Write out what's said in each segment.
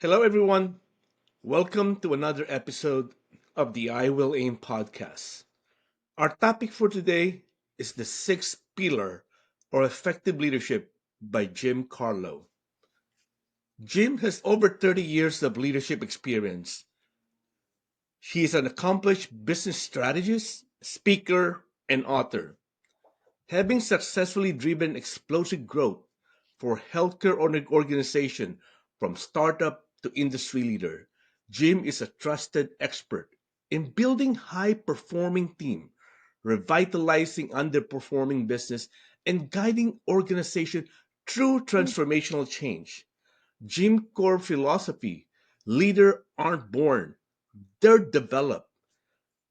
Hello, everyone. Welcome to another episode of the IWillAim Podcast. Our topic for today is the sixth pillar or effective leadership by Jim Carlough. Jim has over 30 years of leadership experience. He is an accomplished business strategist, speaker, and author, having successfully driven explosive growth for healthcare organization from startup to industry leader. Jim is a trusted expert in building high-performing team, revitalizing underperforming business, and guiding organization through transformational change. Jim core philosophy: leader aren't born, they're developed,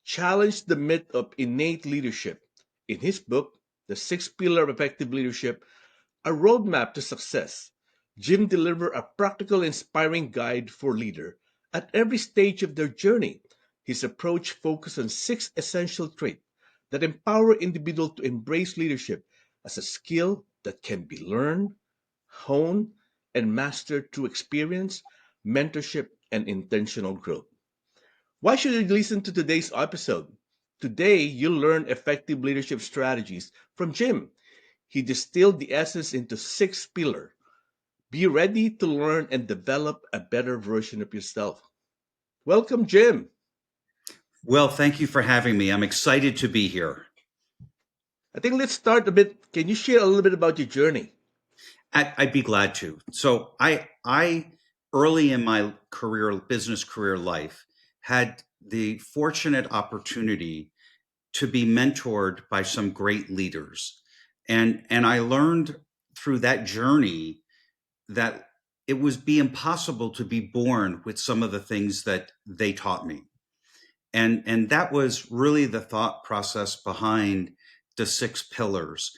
challenged the myth of innate leadership. In his book, The Six Pillar of Effective Leadership, a roadmap to success, Jim delivered a practical, inspiring guide for leaders at every stage of their journey. His approach focused on six essential traits that empower individuals to embrace leadership as a skill that can be learned, honed, and mastered through experience, mentorship, and intentional growth. Why should you listen to today's episode? Today, you'll learn effective leadership strategies from Jim. He distilled the essence into six pillars. Be ready to learn and develop a better version of yourself. Welcome, Jim. Well, thank you for having me. I'm excited to be here. I think let's start a bit. Can you share a little bit about your journey? I'd be glad to. So I early in my business career life, had the fortunate opportunity to be mentored by some great leaders. And I learned through that journey that it would be impossible to be born with some of the things that they taught me. And that was really the thought process behind the six pillars.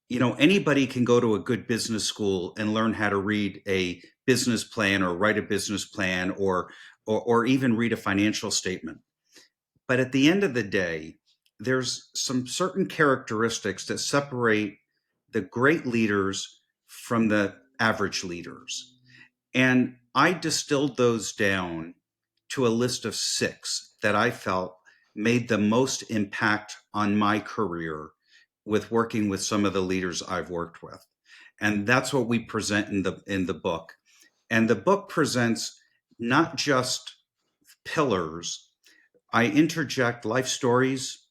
Anybody can go to a good business school and learn how to read a business plan or write a business plan or even read a financial statement. But at the end of the day, there's some certain characteristics that separate the great leaders from the average leaders. And I distilled those down to a list of six that I felt made the most impact on my career with working with some of the leaders I've worked with. And that's what we present in the book. And the book presents not just pillars. I interject life stories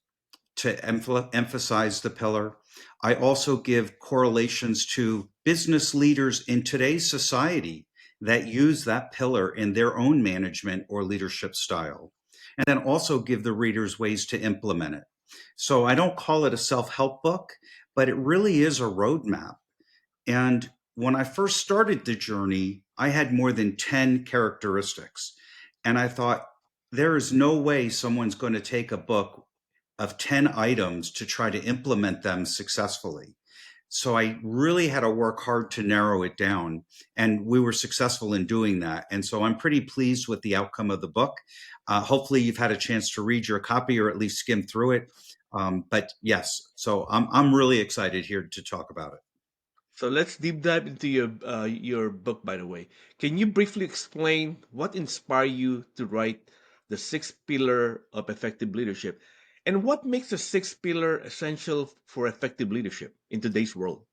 to emphasize the pillar. I also give correlations to business leaders in today's society that use that pillar in their own management or leadership style, and then also give the readers ways to implement it. So I don't call it a self help book, but it really is a roadmap. And when I first started the journey, I had more than 10 characteristics. And I thought, there is no way someone's going to take a book of 10 items to try to implement them successfully. So I really had to work hard to narrow it down. And we were successful in doing that. And so I'm pretty pleased with the outcome of the book. Hopefully, you've had a chance to read your copy or at least skim through it. But yes, so I'm really excited here to talk about it. So let's deep dive into your book. By the way, can you briefly explain what inspired you to write the sixth pillar of effective leadership, and what makes the sixth pillar essential for effective leadership in today's world?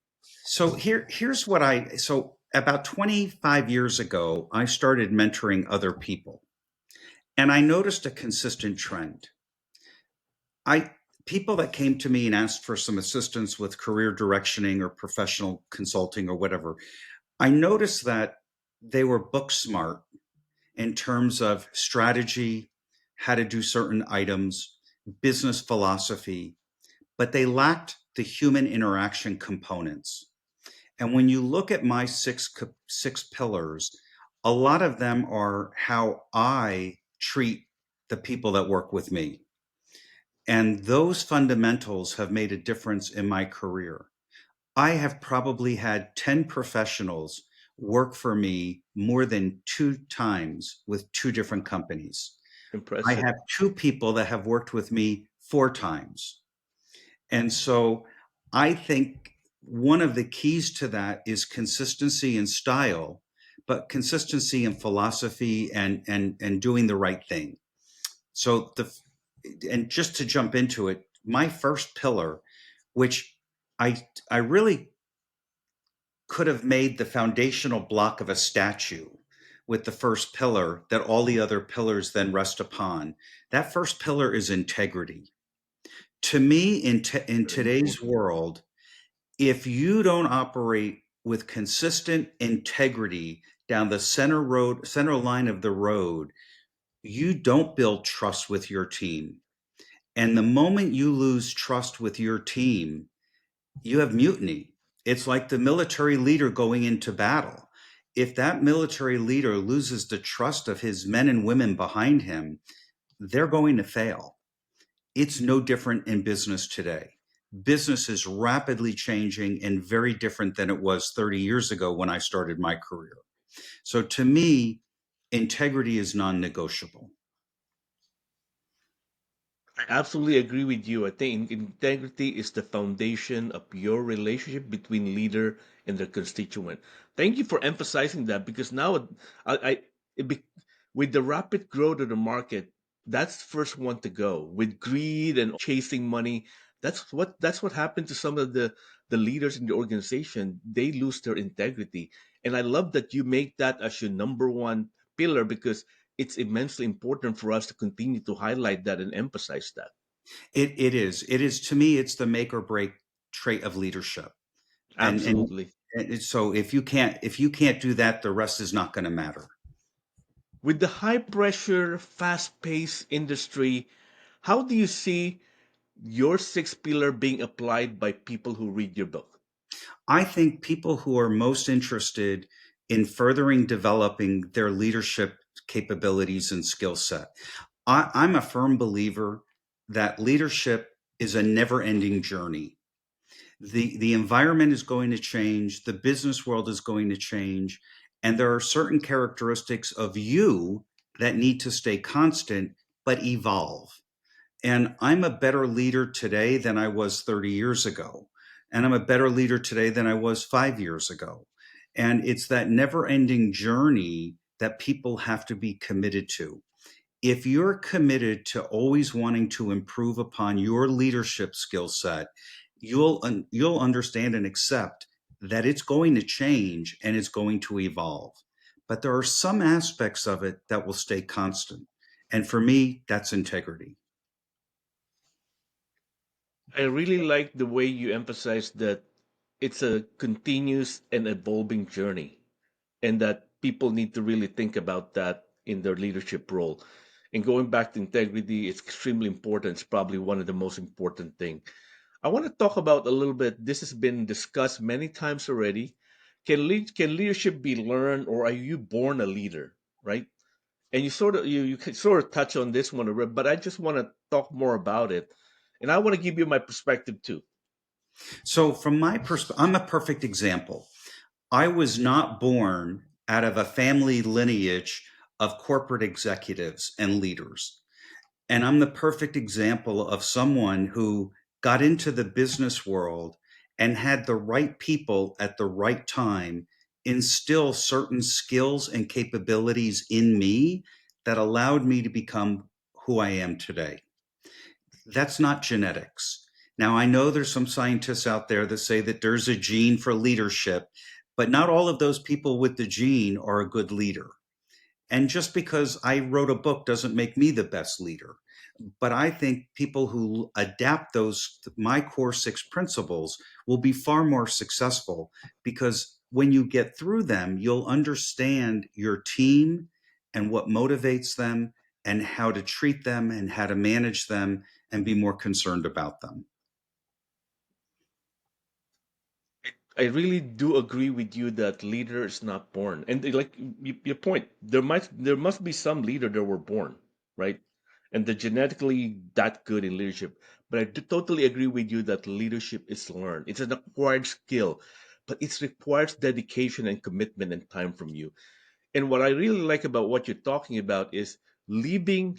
So here's what so about 25 years ago, I started mentoring other people, and I noticed a consistent trend. I People that came to me and asked for some assistance with career directioning or professional consulting or whatever, I noticed that they were book smart in terms of strategy, how to do certain items, business philosophy, but they lacked the human interaction components. And when you look at my six pillars, a lot of them are how I treat the people that work with me. And those fundamentals have made a difference in my career. I have probably had 10 professionals work for me more than two times with two different companies. I Impressive. have two people that have worked with me four times. And so I think one of the keys to that is consistency and style, but consistency and philosophy and doing the right thing. So and just to jump into it, my first pillar, which I really could have made the foundational block of a statue with the first pillar that all the other pillars then rest upon. That first pillar is integrity. To me, in Very today's important. world, if you don't operate with consistent integrity down the center line of the road, you don't build trust with your team. And the moment you lose trust with your team, you have mutiny. It's like the military leader going into battle. If that military leader loses the trust of his men and women behind him, they're going to fail. It's no different in business today. Business is rapidly changing and very different than it was 30 years ago when I started my career. So to me, integrity is non negotiable. I absolutely agree with you. I think integrity is the foundation of your relationship between leader and their constituent. Thank you for emphasizing that because now I it be, with the rapid growth of the market, that's the first one to go. With greed and chasing money, that's what happened to some of the leaders in the organization. They lose their integrity, and I love that you make that as your number one pillar because it's immensely important for us to continue to highlight that and emphasize that. It is. It is, to me, it's the make or break trait of leadership. And Absolutely. so if you can't do that, the rest is not going to matter. With the high pressure, fast paced industry, how do you see your six pillar being applied by people who read your book? I think people who are most interested in furthering developing their leadership capabilities and skill set. I'm a firm believer that leadership is a never ending journey. The environment is going to change, the business world is going to change, and there are certain characteristics of you that need to stay constant but evolve. And I'm a better leader today than I was 30 years ago. And I'm a better leader today than I was 5 years ago. And it's that never ending journey that people have to be committed to. If you're committed to always wanting to improve upon your leadership skill set, you'll understand and accept that it's going to change and it's going to evolve. But there are some aspects of it that will stay constant. And for me, that's integrity. I really like the way you emphasize that it's a continuous and evolving journey, and that people need to really think about that in their leadership role. And going back to integrity, it's extremely important. It's probably one of the most important thing. I want to talk about a little bit. This has been discussed many times already. Can leadership be learned, or are you born a leader? Right? And you can sort of touch on this one already, but I just want to talk more about it, and I want to give you my perspective too. So, from my perspective, I'm a perfect example. I was not born out of a family lineage of corporate executives and leaders. And I'm the perfect example of someone who got into the business world and had the right people at the right time instill certain skills and capabilities in me that allowed me to become who I am today. That's not genetics. Now, I know there's some scientists out there that say that there's a gene for leadership, but not all of those people with the gene are a good leader. And just because I wrote a book doesn't make me the best leader. But I think people who adapt my core six principles will be far more successful because when you get through them, you'll understand your team and what motivates them and how to treat them and how to manage them and be more concerned about them. I really do agree with you that leader is not born, and like your point, there must be some leader that were born, right, and they're genetically that good in leadership. But I do totally agree with you that leadership is learned. It's an acquired skill, but it requires dedication and commitment and time from you. And what I really like about what you're talking about is leaving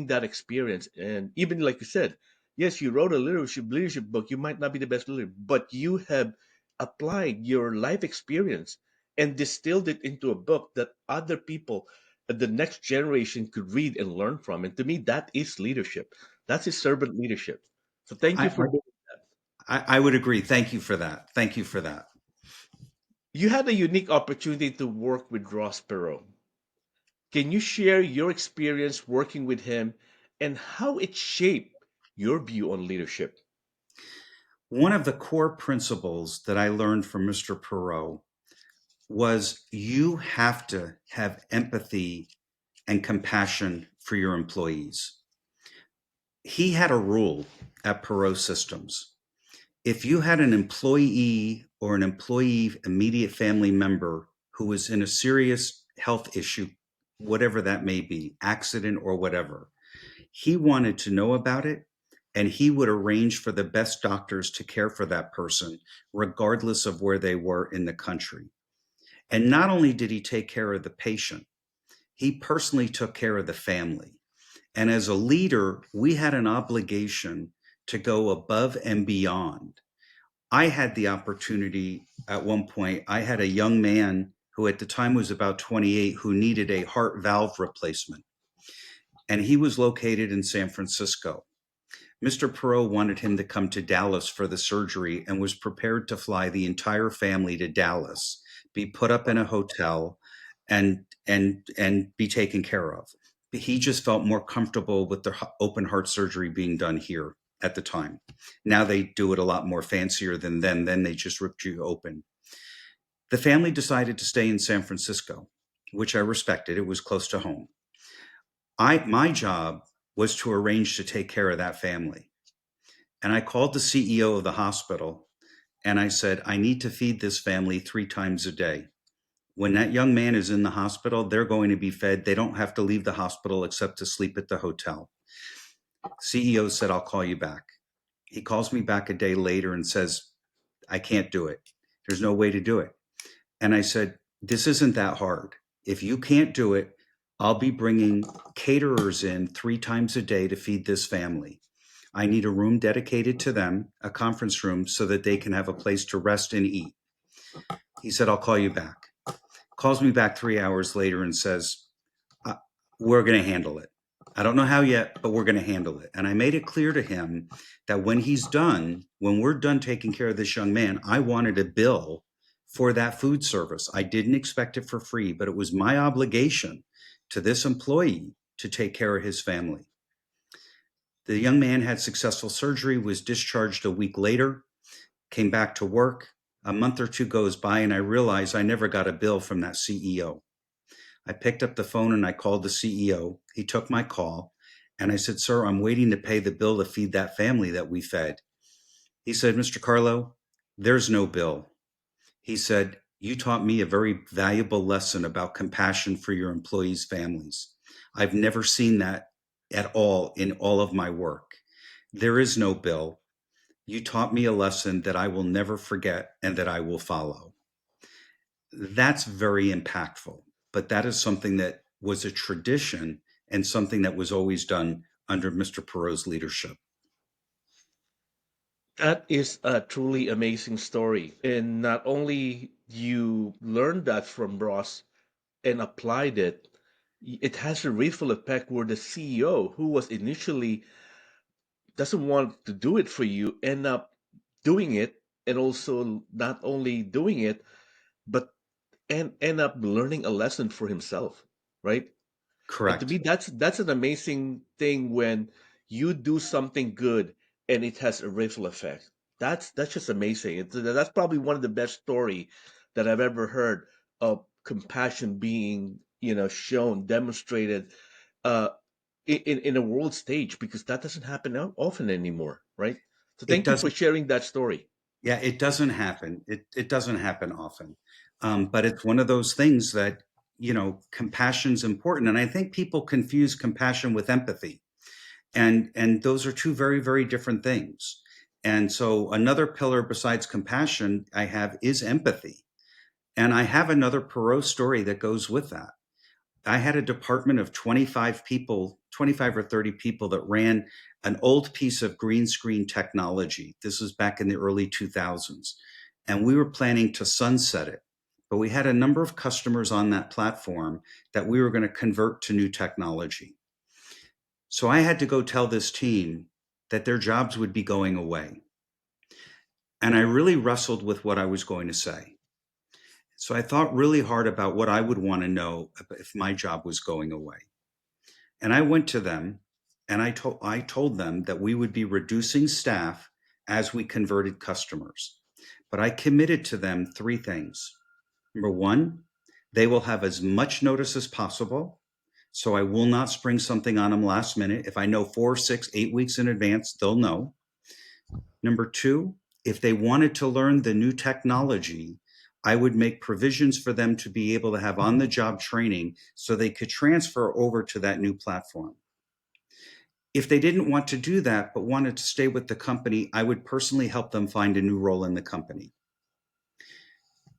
that experience. And even like you said, yes, you wrote a leadership book. You might not be the best leader, but you have applied your life experience and distilled it into a book that other people, the next generation, could read and learn from. And to me, that is leadership. That's his servant leadership. So thank I, you for doing that. I would agree. Thank you for that. Thank you for that. You had a unique opportunity to work with Ross Perot. Can you share your experience working with him and how it shaped your view on leadership? One of the core principles that I learned from Mr. Perot was you have to have empathy and compassion for your employees. He had a rule at Perot Systems. If you had an employee or an employee immediate family member who was in a serious health issue, whatever that may be, accident or whatever, he wanted to know about it, and he would arrange for the best doctors to care for that person, regardless of where they were in the country. And not only did he take care of the patient, he personally took care of the family. And as a leader, we had an obligation to go above and beyond. I had the opportunity at one point, I had a young man who at the time was about 28 who needed a heart valve replacement. And he was located in San Francisco. Mr. Perot wanted him to come to Dallas for the surgery and was prepared to fly the entire family to Dallas, be put up in a hotel, and be taken care of. He just felt more comfortable with the open heart surgery being done here at the time. Now they do it a lot more fancier than then. Then they just ripped you open. The family decided to stay in San Francisco, which I respected. It was close to home. My job was to arrange to take care of that family. And I called the CEO of the hospital and I said, I need to feed this family 3 times a day. When that young man is in the hospital, they're going to be fed. They don't have to leave the hospital except to sleep at the hotel. CEO said, I'll call you back. He calls me back a day later and says, I can't do it. There's no way to do it. And I said, this isn't that hard. If you can't do it, I'll be bringing caterers in 3 times a day to feed this family. I need a room dedicated to them, a conference room, so that they can have a place to rest and eat. He said, I'll call you back. Calls me back 3 hours later and says, we're going to handle it. I don't know how yet, but we're going to handle it. And I made it clear to him that when he's done, when we're done taking care of this young man, I wanted a bill for that food service. I didn't expect it for free, but it was my obligation to this employee to take care of his family. The young man had successful surgery, was discharged a week later, came back to work. A month or two goes by, and I realize I never got a bill from that CEO. I picked up the phone and I called the CEO. He took my call and I said, Sir, I'm waiting to pay the bill to feed that family that we fed. He said, Mr. Carlough, there's no bill. He said, you taught me a very valuable lesson about compassion for your employees' families. I've never seen that at all in all of my work. There is no bill. You taught me a lesson that I will never forget and that I will follow. That's very impactful, but that is something that was a tradition and something that was always done under Mr. Perot's leadership. That is a truly amazing story. And not only you learned that from Ross and applied it, it has a ripple effect where the CEO, who was initially doesn't want to do it for you, end up doing it, and also not only doing it, but end up learning a lesson for himself, right? And to Correct. me, that's an amazing thing when you do something good and it has a ripple effect. That's just amazing. That's probably one of the best story that I've ever heard of compassion being, shown, demonstrated, uh, in a world stage, because that doesn't happen often anymore, right? So It thank you for doesn't, sharing that story. yeah, it doesn't happen. It doesn't happen often. But it's one of those things that, compassion's important. And I think people confuse compassion with empathy. And those are two very, very different things. And so another pillar besides compassion I have is empathy. And I have another Perot story that goes with that. I had a department of 25 people, 25 or 30 people that ran an old piece of green screen technology. This was back in the early 2000s. And we were planning to sunset it but we had a number of customers on that platform that we were going to convert to new technology. So I had to go tell this team that their jobs would be going away. And I really wrestled with what I was going to say. So I thought really hard about what I would want to know if my job was going away. And I went to them and I told them that we would be reducing staff as we converted customers. But I committed to them three things. Number one, they will have as much notice as possible. So I will not spring something on them last minute. If I know 4, 6, 8 weeks in advance, they'll know. Number two, if they wanted to learn the new technology, I would make provisions for them to be able to have on the job training so they could transfer over to that new platform. If they didn't want to do that, but wanted to stay with the company, I would personally help them find a new role in the company.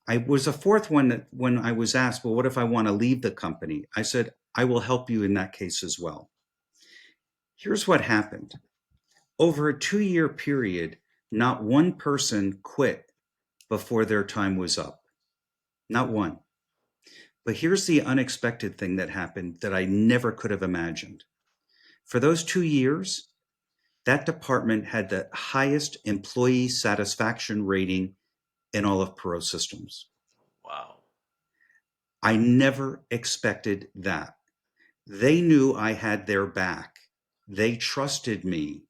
I was a fourth one that when I was asked, well, what if I want to leave the company? I said, I will help you in that case as well. Here's what happened. Over a 2-year period, not one person quit before their time was up. Not one. But here's the unexpected thing that happened that I never could have imagined. For those 2 years, that department had the highest employee satisfaction rating in all of Perot Systems. Wow. I never expected that. They knew I had their back. They trusted me.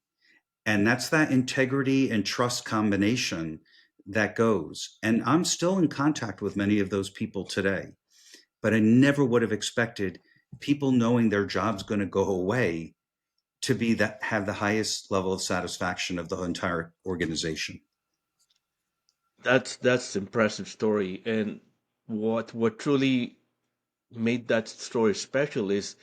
And that's that integrity and trust combination that goes. And I'm still in contact with many of those people today. But I never would have expected people knowing their job's going to go away to be that have the highest level of satisfaction of the entire organization. That's impressive story. And what truly made that story special is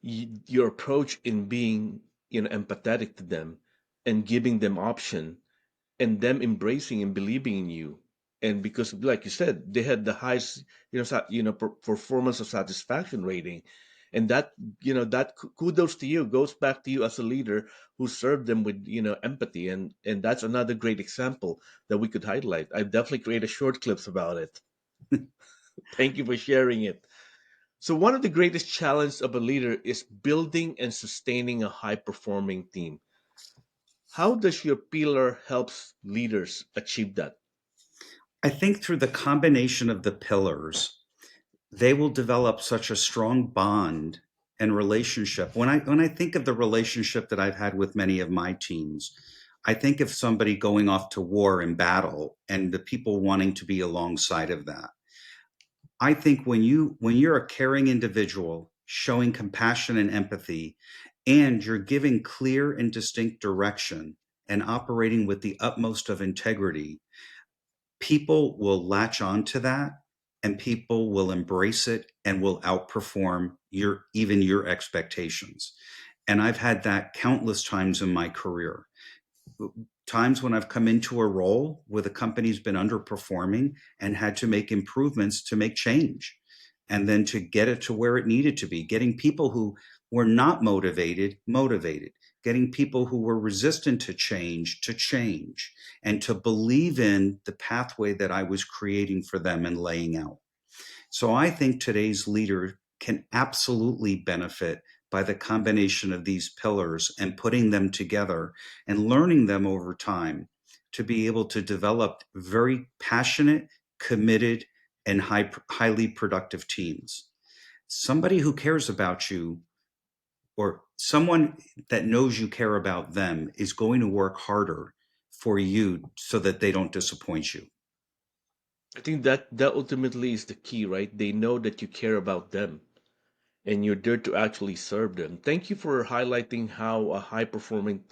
your approach in being empathetic to them and giving them option and them embracing and believing in you. And because, like you said, they had the highest performance of satisfaction rating, and that that kudos to you, goes back to you as a leader who served them with empathy. And that's another great example that we could highlight. I've definitely created short clips about it. Thank you for sharing it. So one of the greatest challenges of a leader is building and sustaining a high performing team. How does your pillar helps leaders achieve that? I think through the combination of the pillars, they will develop such a strong bond and relationship. When I think of the relationship that I've had with many of my teams, I think of somebody going off to war and battle and the people wanting to be alongside of that. I think when you're a caring individual, showing compassion and empathy, and you're giving clear and distinct direction and operating with the utmost of integrity, people will latch on to that and people will embrace it and will outperform your expectations. And I've had that countless times in my career. Times when I've come into a role where the company's been underperforming and had to make improvements to make change and then to get it to where it needed to be, getting people who were not motivated, getting people who were resistant to change, and to believe in the pathway that I was creating for them and laying out. So I think today's leader can absolutely benefit by the combination of these pillars and putting them together and learning them over time to be able to develop very passionate, committed, and highly productive teams. Somebody who cares about you or someone that knows you care about them is going to work harder for you so that they don't disappoint you. I think that ultimately is the key, right? They know that you care about them and you're there to actually serve them. Thank you for highlighting how a high performing,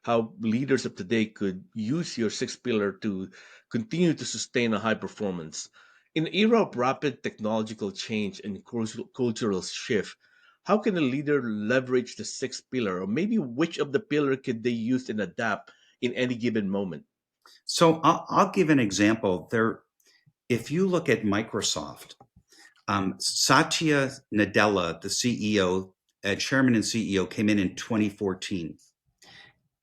how leaders of today could use your six pillar to continue to sustain a high performance. In an era of rapid technological change and cultural shift, how can a leader leverage the six pillar, or maybe which of the pillar could they use and adapt in any given moment? So I'll give an example. There, if you look at Microsoft, Satya Nadella, the CEO, chairman and CEO, came in 2014.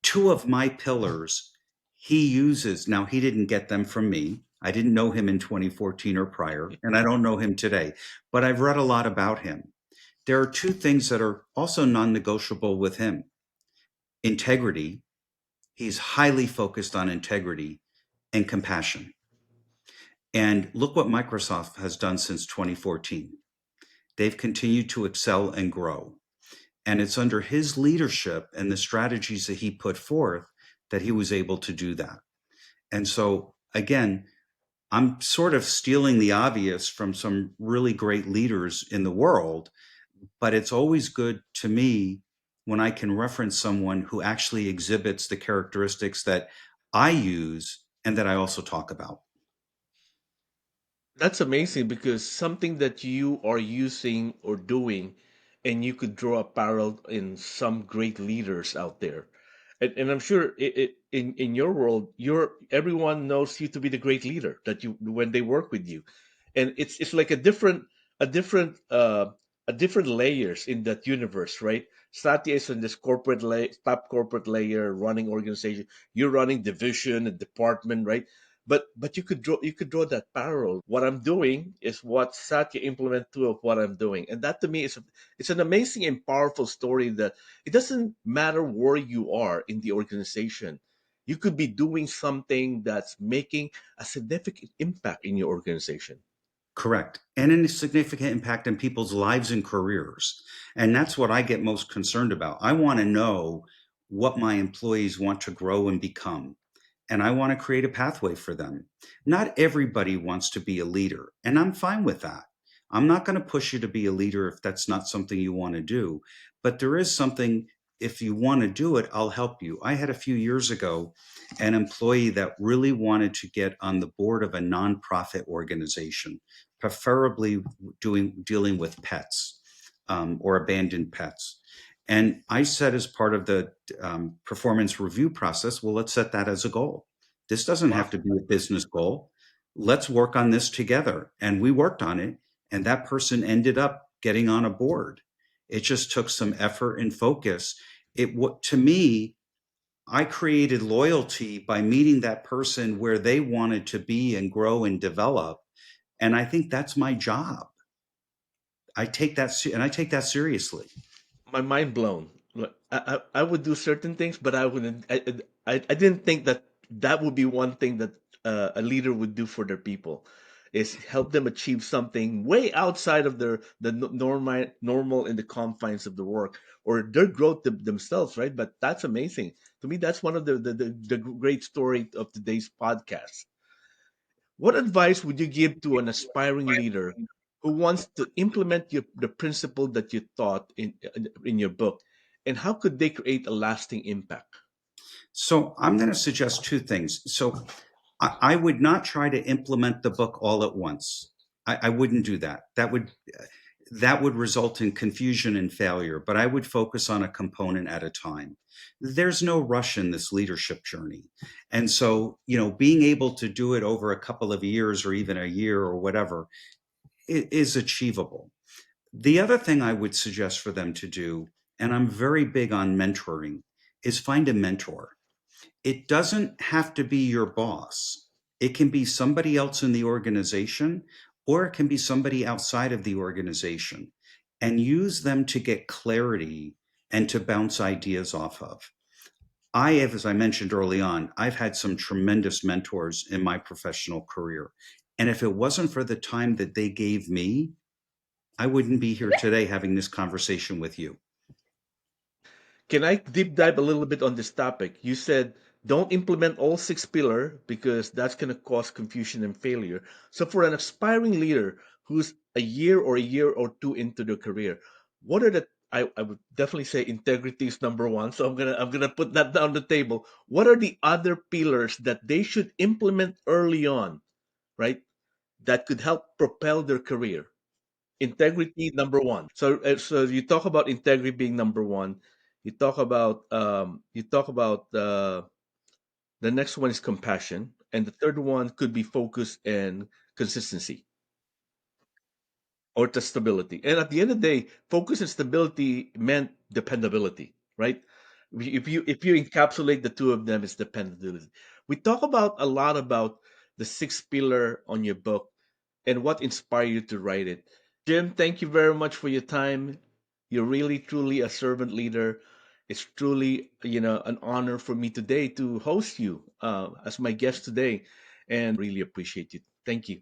Two of my pillars he uses, now he didn't get them from me. I didn't know him in 2014 or prior, and I don't know him today, but I've read a lot about him. There are two things that are also non negotiable with him: integrity. He's highly focused on integrity and compassion. And look what Microsoft has done since 2014. They've continued to excel and grow. And it's under his leadership and the strategies that he put forth that he was able to do that. And so, again, I'm sort of stealing the obvious from some really great leaders in the world, but it's always good to me when I can reference someone who actually exhibits the characteristics that I use and that I also talk about. That's amazing because something that you are using or doing, and you could draw a parallel in some great leaders out there. And I'm sure in your world, everyone knows you to be the great leader that you when they work with you, and it's like a different a different layers in that universe, right? Satya is in this top corporate layer, running organization. You're running division and department, right? But you could draw that parallel. What I'm doing is what Satya implement to of what I'm doing, and that to me it's an amazing and powerful story that it doesn't matter where you are in the organization. You could be doing something that's making a significant impact in your organization. Correct. And a significant impact on people's lives and careers. And that's what I get most concerned about. I want to know what my employees want to grow and become. And I want to create a pathway for them. Not everybody wants to be a leader, and I'm fine with that. I'm not going to push you to be a leader if that's not something you want to do. But there is something, if you want to do it, I'll help you. I had a few years ago an employee that really wanted to get on the board of a nonprofit organization, preferably dealing with pets, or abandoned pets. And I said, as part of the performance review process, well, let's set that as a goal. This doesn't Wow. have to be a business goal. Let's work on this together. And we worked on it, and that person ended up getting on a board. It just took some effort and focus. To me, I created loyalty by meeting that person where they wanted to be and grow and develop. And I think that's my job. I take that seriously. My mind blown. Look, I would do certain things, but I wouldn't. I didn't think that that would be one thing that a leader would do for their people, is help them achieve something way outside of the normal in the confines of the work or their growth themselves, right? But that's amazing to me. That's one of the great story of today's podcast. What advice would you give to an aspiring leader who wants to implement the principle that you taught in your book, and how could they create a lasting impact? So I'm going to suggest two things. So I would not try to implement the book all at once. I wouldn't do that. That would result in confusion and failure. But I would focus on a component at a time. There's no rush in this leadership journey, and so being able to do it over a couple of years or even a year or whatever is achievable. The other thing I would suggest for them to do, and I'm very big on mentoring, is find a mentor. It doesn't have to be your boss. It can be somebody else in the organization, or it can be somebody outside of the organization, and use them to get clarity and to bounce ideas off of. I have, as I mentioned early on, I've had some tremendous mentors in my professional career. And if it wasn't for the time that they gave me, I wouldn't be here today having this conversation with you. Can I deep dive a little bit on this topic? You said don't implement all six pillar because that's going to cause confusion and failure. So for an aspiring leader who's a year or two into their career, what are the I would definitely say integrity is number one. So I'm gonna put that down the table. What are the other pillars that they should implement early on, right? That could help propel their career. Integrity number one. So you talk about integrity being number one. You talk about the next one is compassion, and the third one could be focus and consistency or the stability. And at the end of the day, focus and stability meant dependability, right? If you encapsulate the two of them, it's dependability. We talk about a lot about the sixth pillar on your book and what inspired you to write it. Jim, thank you very much for your time. You're really, truly a servant leader. It's truly, an honor for me today to host you as my guest today, and really appreciate you. Thank you.